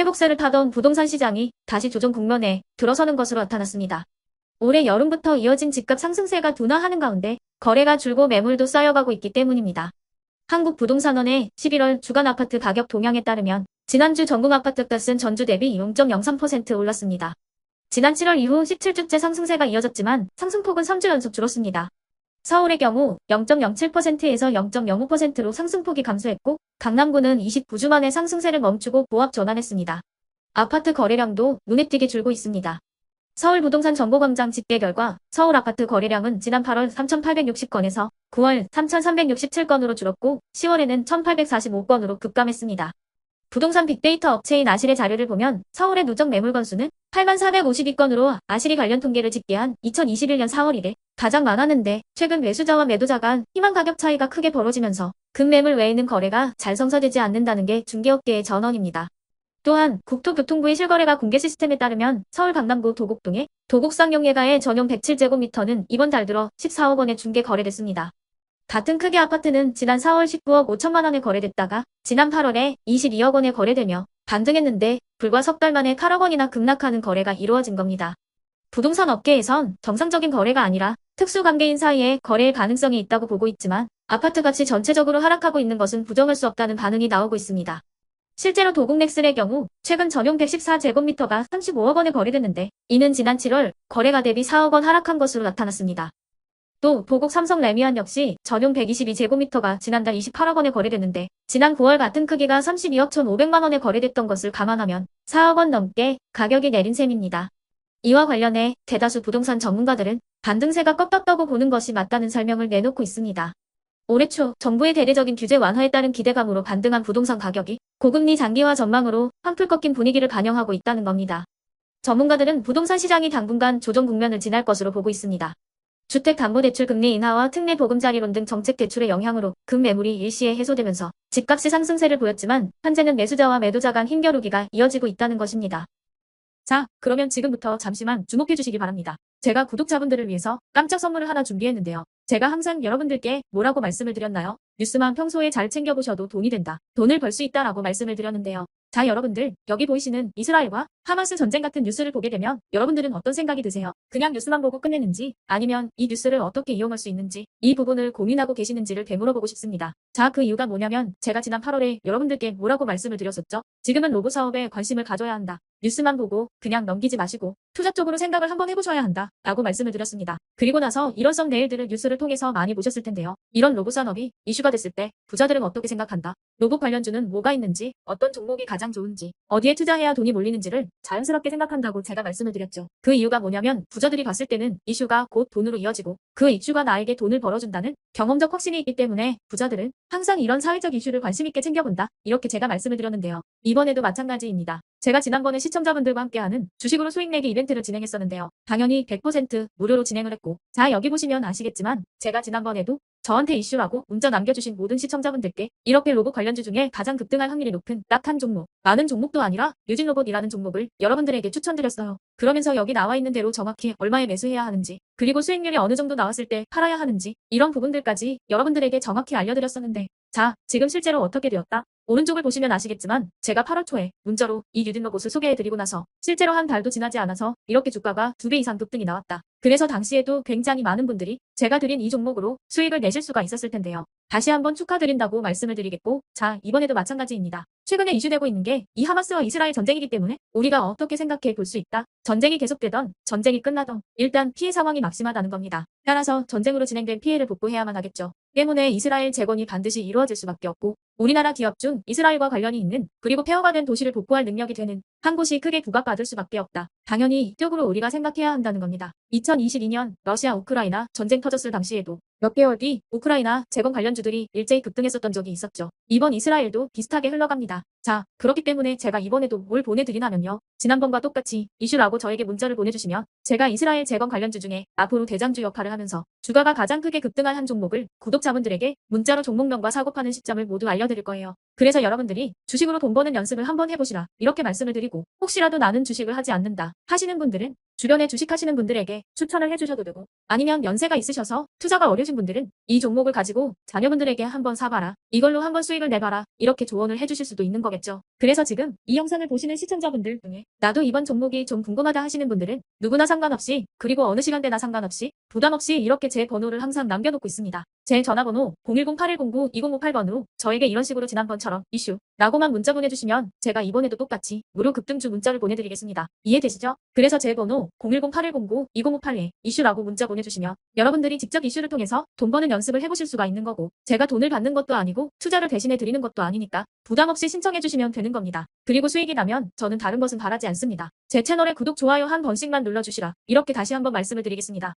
회복세를 타던 부동산 시장이 다시 조정 국면에 들어서는 것으로 나타났습니다. 올해 여름부터 이어진 집값 상승세가 둔화하는 가운데 거래가 줄고 매물도 쌓여가고 있기 때문입니다. 한국부동산원의 11월 주간 아파트 가격 동향에 따르면 지난주 전국 아파트 값은 전주 대비 0.03% 올랐습니다. 지난 7월 이후 17주째 상승세가 이어졌지만 상승폭은 3주 연속 줄었습니다. 서울의 경우 0.07%에서 0.05%로 상승폭이 감소했고 강남구는 29주 만에 상승세를 멈추고 보합 전환했습니다. 아파트 거래량도 눈에 띄게 줄고 있습니다. 서울부동산정보광장 집계 결과 서울 아파트 거래량은 지난 8월 3,860건에서 9월 3,367건으로 줄었고 10월에는 1,845건으로 급감했습니다. 부동산 빅데이터 업체인 아실의 자료를 보면 서울의 누적 매물 건수는 8452건으로 아실이 관련 통계를 집계한 2021년 4월 이래 가장 많았는데 최근 매수자와 매도자 간 희망 가격 차이가 크게 벌어지면서 급매물 외에는 거래가 잘 성사되지 않는다는 게 중개업계의 전언입니다. 또한 국토교통부의 실거래가 공개 시스템에 따르면 서울 강남구 도곡동의 도곡상용예가의 전용 107제곱미터는 이번 달 들어 14억 원에 중개 거래됐습니다. 같은 크기 아파트는 지난 4월 19억 5천만 원에 거래됐다가 지난 8월에 22억 원에 거래되며 반등했는데 불과 석 달 만에 8억 원이나 급락하는 거래가 이루어진 겁니다. 부동산 업계에선 정상적인 거래가 아니라 특수관계인 사이에 거래의 가능성이 있다고 보고 있지만 아파트 값이 전체적으로 하락하고 있는 것은 부정할 수 없다는 반응이 나오고 있습니다. 실제로 도곡넥슬의 경우 최근 전용 114제곱미터가 35억 원에 거래됐는데 이는 지난 7월 거래가 대비 4억 원 하락한 것으로 나타났습니다. 또 도곡 삼성 레미안 역시 전용 122제곱미터가 지난달 28억 원에 거래됐는데 지난 9월 같은 크기가 32억 1,500만 원에 거래됐던 것을 감안하면 4억 원 넘게 가격이 내린 셈입니다. 이와 관련해 대다수 부동산 전문가들은 반등세가 꺾였다고 보는 것이 맞다는 설명을 내놓고 있습니다. 올해 초 정부의 대대적인 규제 완화에 따른 기대감으로 반등한 부동산 가격이 고금리 장기화 전망으로 한풀 꺾인 분위기를 반영하고 있다는 겁니다. 전문가들은 부동산 시장이 당분간 조정 국면을 지날 것으로 보고 있습니다. 주택담보대출 금리 인하와 특례 보금자리론 등 정책 대출의 영향으로 급매물이 일시에 해소되면서 집값이 상승세를 보였지만 현재는 매수자와 매도자 간 힘겨루기가 이어지고 있다는 것입니다. 자, 그러면 지금부터 잠시만 주목해 주시기 바랍니다. 제가 구독자분들을 위해서 깜짝 선물을 하나 준비했는데요. 제가 항상 여러분들께 뭐라고 말씀을 드렸나요? 뉴스만 평소에 잘 챙겨보셔도 돈이 된다. 돈을 벌 수 있다라고 말씀을 드렸는데요. 자, 여러분들 여기 보이시는 이스라엘과 하마스 전쟁 같은 뉴스를 보게 되면 여러분들은 어떤 생각이 드세요? 그냥 뉴스만 보고 끝내는지 아니면 이 뉴스를 어떻게 이용할 수 있는지 이 부분을 고민하고 계시는지를 되물어보고 싶습니다. 자, 그 이유가 뭐냐면 제가 지난 8월에 여러분들께 뭐라고 말씀을 드렸었죠? 지금은 로봇 사업에 관심을 가져야 한다. 뉴스만 보고 그냥 넘기지 마시고 투자 쪽으로 생각을 한번 해보셔야 한다 라고 말씀을 드렸습니다. 그리고 나서 이런 썸네일들을 뉴스를 통해서 많이 보셨을 텐데요. 이런 로봇 산업이 이슈가 됐을 때 부자들은 어떻게 생각한다? 로봇 관련주는 뭐가 있는지, 어떤 종목이 가장 좋은지, 어디에 투자해야 돈이 몰리는지를 자연스럽게 생각한다고 제가 말씀을 드렸죠. 그 이유가 뭐냐면 부자들이 봤을 때는 이슈가 곧 돈으로 이어지고 그 이슈가 나에게 돈을 벌어준다는 경험적 확신이 있기 때문에 부자들은 항상 이런 사회적 이슈를 관심 있게 챙겨본다. 이렇게 제가 말씀을 드렸는데요. 이번에도 마찬가지입니다. 제가 지난번에 시청자분들과 함께하는 주식으로 수익 내기 이벤트를 진행했었는데요. 당연히 100% 무료로 진행을 했고 자, 여기 보시면 아시겠지만 제가 지난번에도 저한테 이슈라고 문자 남겨주신 모든 시청자분들께 이렇게 로봇 관련주 중에 가장 급등할 확률이 높은 딱 한 종목, 많은 종목도 아니라 유진로봇이라는 종목을 여러분들에게 추천드렸어요. 그러면서 여기 나와 있는 대로 정확히 얼마에 매수해야 하는지, 그리고 수익률이 어느 정도 나왔을 때 팔아야 하는지 이런 부분들까지 여러분들에게 정확히 알려드렸었는데 자, 지금 실제로 어떻게 되었다? 오른쪽을 보시면 아시겠지만 제가 8월 초에 문자로 이 유진로봇을 소개해드리고 나서 실제로 한 달도 지나지 않아서 이렇게 주가가 2배 이상 급등이 나왔다. 그래서 당시에도 굉장히 많은 분들이 제가 드린 이 종목으로 수익을 내실 수가 있었을 텐데요. 다시 한번 축하드린다고 말씀을 드리겠고 자, 이번에도 마찬가지입니다. 최근에 이슈되고 있는 게 이 하마스와 이스라엘 전쟁이기 때문에 우리가 어떻게 생각해 볼 수 있다. 전쟁이 계속되던 전쟁이 끝나던 일단 피해 상황이 막심하다는 겁니다. 따라서 전쟁으로 진행된 피해를 복구해야만 하겠죠. 때문에 이스라엘 재건이 반드시 이루어질 수밖에 없고 우리나라 기업 중 이스라엘과 관련이 있는 그리고 폐허가 된 도시를 복구할 능력이 되는 한 곳이 크게 부각받을 수밖에 없다. 당연히 이쪽으로 우리가 생각해야 한다는 겁니다. 2022년 러시아 우크라이나 전쟁 터졌을 당시에도 몇 개월 뒤 우크라이나 재건 관련주들이 일제히 급등했었던 적이 있었죠. 이번 이스라엘도 비슷하게 흘러갑니다. 자, 그렇기 때문에 제가 이번에도 뭘 보내드리냐면요. 지난번과 똑같이 이슈라고 저에게 문자를 보내주시면 제가 이스라엘 재건 관련주 중에 앞으로 대장주 역할을 하면서 주가가 가장 크게 급등할 한 종목을 구독자분들에게 문자로 종목명과 사고파는 시점을 모두 알려드릴 거예요. 그래서 여러분들이 주식으로 돈 버는 연습을 한번 해보시라 이렇게 말씀을 드리고 혹시라도 나는 주식을 하지 않는다 하시는 분들은 주변에 주식하시는 분들에게 추천을 해주셔도 되고, 아니면 연세가 있으셔서 투자가 어려우신 분들은 이 종목을 가지고 자녀분들에게 한번 사봐라, 이걸로 한번 수익을 내봐라, 이렇게 조언을 해주실 수도 있는 거겠죠. 그래서 지금 이 영상을 보시는 시청자분들 중에 나도 이번 종목이 좀 궁금하다 하시는 분들은 누구나 상관없이, 그리고 어느 시간대나 상관없이 부담 없이 이렇게 제 번호를 항상 남겨놓고 있습니다. 제 전화번호 010-8109-2058번으로 저에게 이런 식으로 지난번처럼 이슈 라고만 문자 보내주시면 제가 이번에도 똑같이 무료 급등주 문자를 보내드리겠습니다. 이해되시죠? 그래서 제 번호 010-8109-2058에 이슈라고 문자 보내주시면 여러분들이 직접 이슈를 통해서 돈 버는 연습을 해보실 수가 있는 거고, 제가 돈을 받는 것도 아니고 투자를 대신해 드리는 것도 아니니까 부담 없이 신청해주시면 되는 겁니다. 그리고 수익이 나면 저는 다른 것은 바라지 않습니다. 제 채널에 구독, 좋아요 한 번씩만 눌러주시라, 이렇게 다시 한번 말씀을 드리겠습니다.